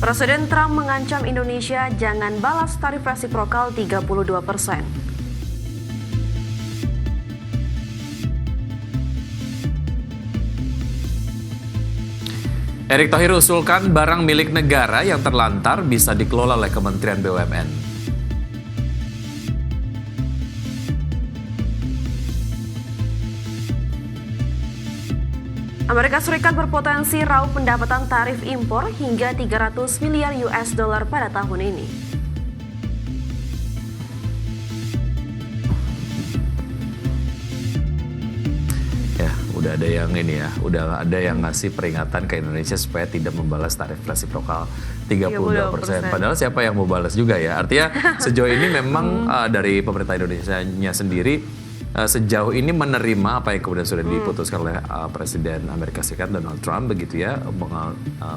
Presiden Trump mengancam Indonesia jangan balas tarif resiprokal 32%. Erick Thohir usulkan barang milik negara yang terlantar bisa dikelola oleh Kementerian BUMN. Amerika Serikat berpotensi raup pendapatan tarif impor hingga 300 miliar US dollar pada tahun ini. Ya, udah ada yang udah ada yang ngasih peringatan ke Indonesia supaya tidak membalas tarif resiprokal 32%. Padahal siapa yang mau balas juga ya? Artinya sejauh ini memang dari pemerintah Indonesianya sendiri sejauh ini menerima apa yang kemudian sudah diputuskan oleh Presiden Amerika Serikat Donald Trump begitu ya,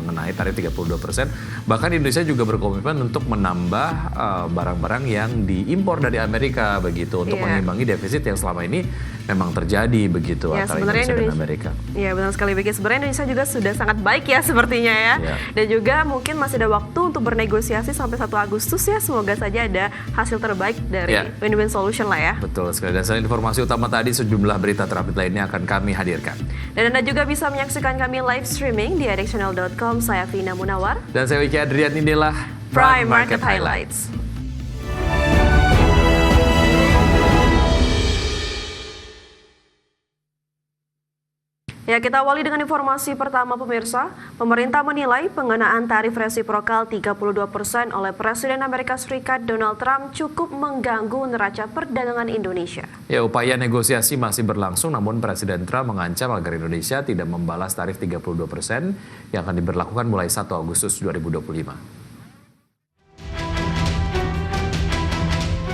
mengenai tarif 32%. Bahkan Indonesia juga berkomitmen untuk menambah barang-barang yang diimpor dari Amerika begitu untuk mengimbangi defisit yang selama ini memang terjadi begitu antara Indonesia dan Amerika. Iya benar sekali begitu. Sebenarnya Indonesia juga sudah sangat baik ya sepertinya ya. Dan juga mungkin masih ada waktu untuk bernegosiasi sampai 1 Agustus ya. Semoga saja ada hasil terbaik dari win-win solution lah ya. Betul sekali. Dan selain informasi utama tadi, sejumlah berita terupdate lainnya akan kami hadirkan. Dan Anda juga bisa menyaksikan kami live streaming di adekchannel.com. Saya Vina Munawar. Dan saya Wiki Adrian, inilah Prime Market Highlights. Ya, kita awali dengan informasi pertama pemirsa. Pemerintah menilai pengenaan tarif resiprokal 32% oleh Presiden Amerika Serikat Donald Trump cukup mengganggu neraca perdagangan Indonesia. Ya, upaya negosiasi masih berlangsung, namun Presiden Trump mengancam agar Indonesia tidak membalas tarif 32% yang akan diberlakukan mulai 1 Agustus 2025.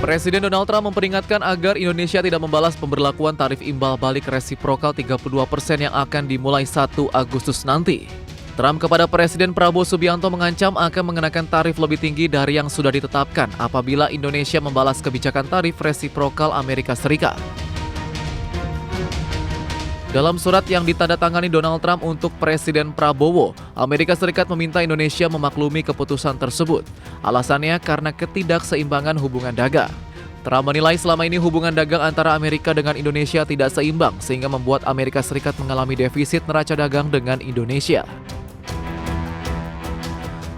Presiden Donald Trump memperingatkan agar Indonesia tidak membalas pemberlakuan tarif imbal balik resiprokal 32% yang akan dimulai 1 Agustus nanti. Trump kepada Presiden Prabowo Subianto mengancam akan mengenakan tarif lebih tinggi dari yang sudah ditetapkan apabila Indonesia membalas kebijakan tarif resiprokal Amerika Serikat. Dalam surat yang ditandatangani Donald Trump untuk Presiden Prabowo, Amerika Serikat meminta Indonesia memaklumi keputusan tersebut. Alasannya karena ketidakseimbangan hubungan dagang. Trump menilai selama ini hubungan dagang antara Amerika dengan Indonesia tidak seimbang sehingga membuat Amerika Serikat mengalami defisit neraca dagang dengan Indonesia.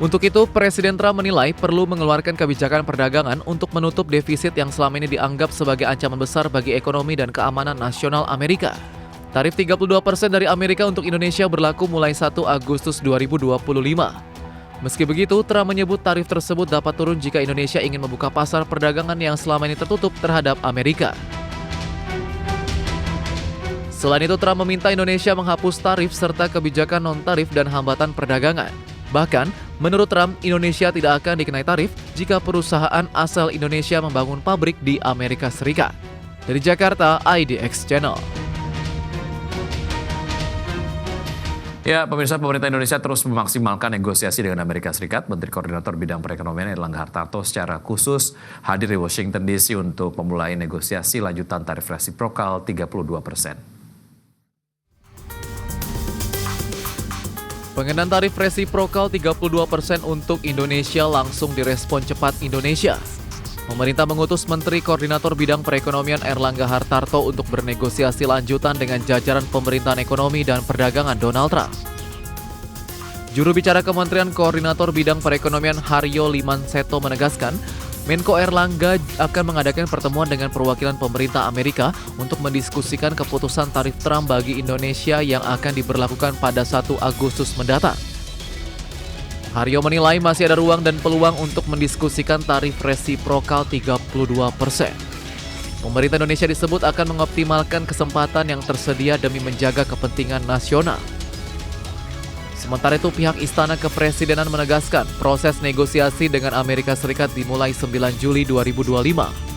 Untuk itu, Presiden Trump menilai perlu mengeluarkan kebijakan perdagangan untuk menutup defisit yang selama ini dianggap sebagai ancaman besar bagi ekonomi dan keamanan nasional Amerika. Tarif 32% dari Amerika untuk Indonesia berlaku mulai 1 Agustus 2025. Meski begitu, Trump menyebut tarif tersebut dapat turun jika Indonesia ingin membuka pasar perdagangan yang selama ini tertutup terhadap Amerika. Selain itu, Trump meminta Indonesia menghapus tarif serta kebijakan non-tarif dan hambatan perdagangan. Bahkan, menurut Trump, Indonesia tidak akan dikenai tarif jika perusahaan asal Indonesia membangun pabrik di Amerika Serikat. Dari Jakarta, IDX Channel. Ya, pemirsa, pemerintah Indonesia terus memaksimalkan negosiasi dengan Amerika Serikat. Menteri Koordinator Bidang Perekonomian Erlangga Hartarto secara khusus hadir di Washington DC untuk memulai negosiasi lanjutan tarif resiprokal 32%. Pengenaan tarif resiprokal 32% untuk Indonesia langsung direspon cepat Indonesia. Pemerintah mengutus Menteri Koordinator Bidang Perekonomian Erlangga Hartarto untuk bernegosiasi lanjutan dengan jajaran pemerintahan ekonomi dan perdagangan Donald Trump. Juru bicara Kementerian Koordinator Bidang Perekonomian Haryo Limanseto menegaskan, Menko Erlangga akan mengadakan pertemuan dengan perwakilan pemerintah Amerika untuk mendiskusikan keputusan tarif Trump bagi Indonesia yang akan diberlakukan pada 1 Agustus mendatang. Haryo menilai masih ada ruang dan peluang untuk mendiskusikan tarif resiprokal 32%. Pemerintah Indonesia disebut akan mengoptimalkan kesempatan yang tersedia demi menjaga kepentingan nasional. Sementara itu, pihak Istana Kepresidenan menegaskan proses negosiasi dengan Amerika Serikat dimulai 9 Juli 2025.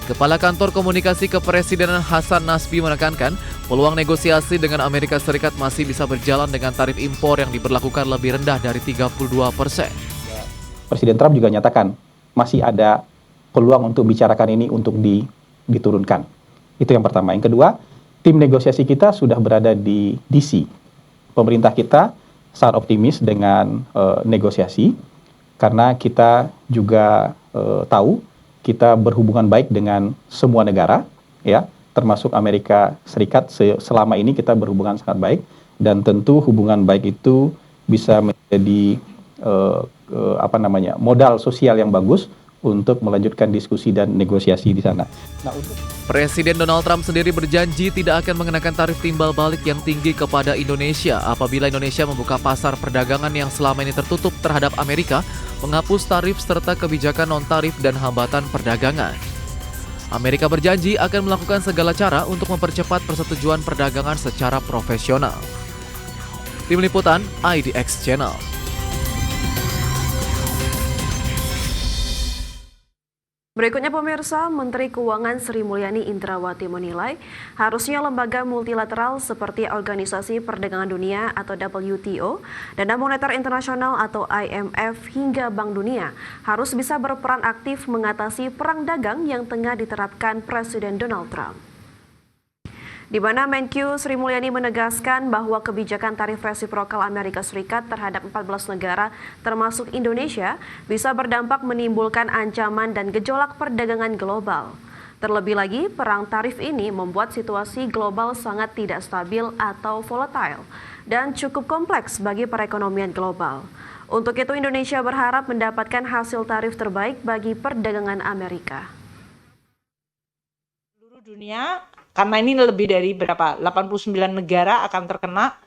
Kepala Kantor Komunikasi Kepresidenan Hasan Nasbi menekankan peluang negosiasi dengan Amerika Serikat masih bisa berjalan dengan tarif impor yang diberlakukan lebih rendah dari 32%. Presiden Trump juga nyatakan masih ada peluang untuk bicarakan ini untuk diturunkan. Itu yang pertama. Yang kedua, tim negosiasi kita sudah berada di DC. Pemerintah kita sangat optimis dengan negosiasi karena kita juga tahu kita berhubungan baik dengan semua negara, ya, termasuk Amerika Serikat. Selama ini kita berhubungan sangat baik, dan tentu hubungan baik itu bisa menjadi modal sosial yang bagus untuk melanjutkan diskusi dan negosiasi di sana. Nah, Presiden Donald Trump sendiri berjanji tidak akan mengenakan tarif timbal balik yang tinggi kepada Indonesia apabila Indonesia membuka pasar perdagangan yang selama ini tertutup terhadap Amerika, menghapus tarif serta kebijakan non-tarif dan hambatan perdagangan. Amerika berjanji akan melakukan segala cara untuk mempercepat persetujuan perdagangan secara profesional. Tim Liputan IDX Channel. Berikutnya pemirsa, Menteri Keuangan Sri Mulyani Indrawati menilai harusnya lembaga multilateral seperti Organisasi Perdagangan Dunia atau WTO, Dana Moneter Internasional atau IMF hingga Bank Dunia harus bisa berperan aktif mengatasi perang dagang yang tengah diterapkan Presiden Donald Trump. Di mana Menkyu Sri Mulyani menegaskan bahwa kebijakan tarif resiprokal Amerika Serikat terhadap 14 negara termasuk Indonesia bisa berdampak menimbulkan ancaman dan gejolak perdagangan global. Terlebih lagi, perang tarif ini membuat situasi global sangat tidak stabil atau volatile dan cukup kompleks bagi perekonomian global. Untuk itu Indonesia berharap mendapatkan hasil tarif terbaik bagi perdagangan Amerika. Seluruh dunia, karena ini lebih dari 89 negara akan terkena,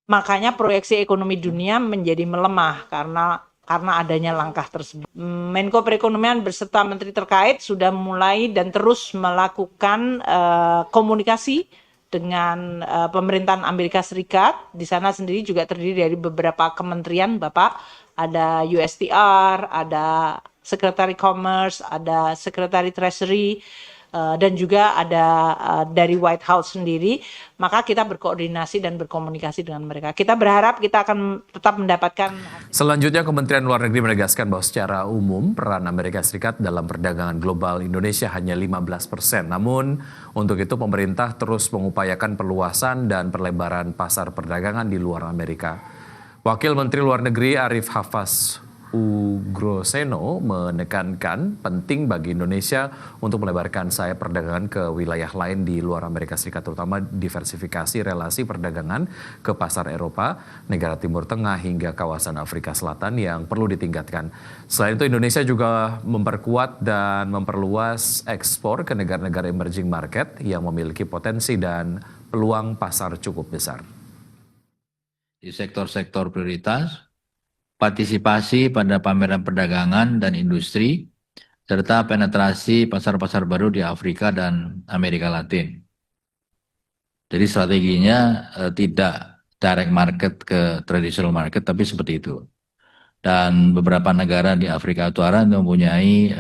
makanya proyeksi ekonomi dunia menjadi melemah karena adanya langkah tersebut. Menko Perekonomian beserta menteri terkait sudah mulai dan terus melakukan komunikasi dengan pemerintahan Amerika Serikat. Di sana sendiri juga terdiri dari beberapa kementerian, Bapak. Ada USTR, ada Secretary Commerce, ada Secretary Treasury, dan juga ada dari White House sendiri, maka kita berkoordinasi dan berkomunikasi dengan mereka. Kita berharap kita akan tetap mendapatkan. Selanjutnya, Kementerian Luar Negeri menegaskan bahwa secara umum peran Amerika Serikat dalam perdagangan global Indonesia hanya 15%. Namun, untuk itu pemerintah terus mengupayakan perluasan dan perlebaran pasar perdagangan di luar Amerika. Wakil Menteri Luar Negeri Arif Hafaz Ugroseno menekankan penting bagi Indonesia untuk melebarkan sayap perdagangan ke wilayah lain di luar Amerika Serikat, terutama diversifikasi relasi perdagangan ke pasar Eropa, negara Timur Tengah hingga kawasan Afrika Selatan yang perlu ditingkatkan. Selain itu Indonesia juga memperkuat dan memperluas ekspor ke negara-negara emerging market yang memiliki potensi dan peluang pasar cukup besar. Di sektor-sektor prioritas, partisipasi pada pameran perdagangan dan industri, serta penetrasi pasar-pasar baru di Afrika dan Amerika Latin. Jadi strateginya tidak direct market ke traditional market, tapi seperti itu. Dan beberapa negara di Afrika Utara mempunyai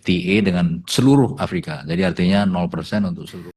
FTA dengan seluruh Afrika. Jadi artinya 0% untuk seluruh.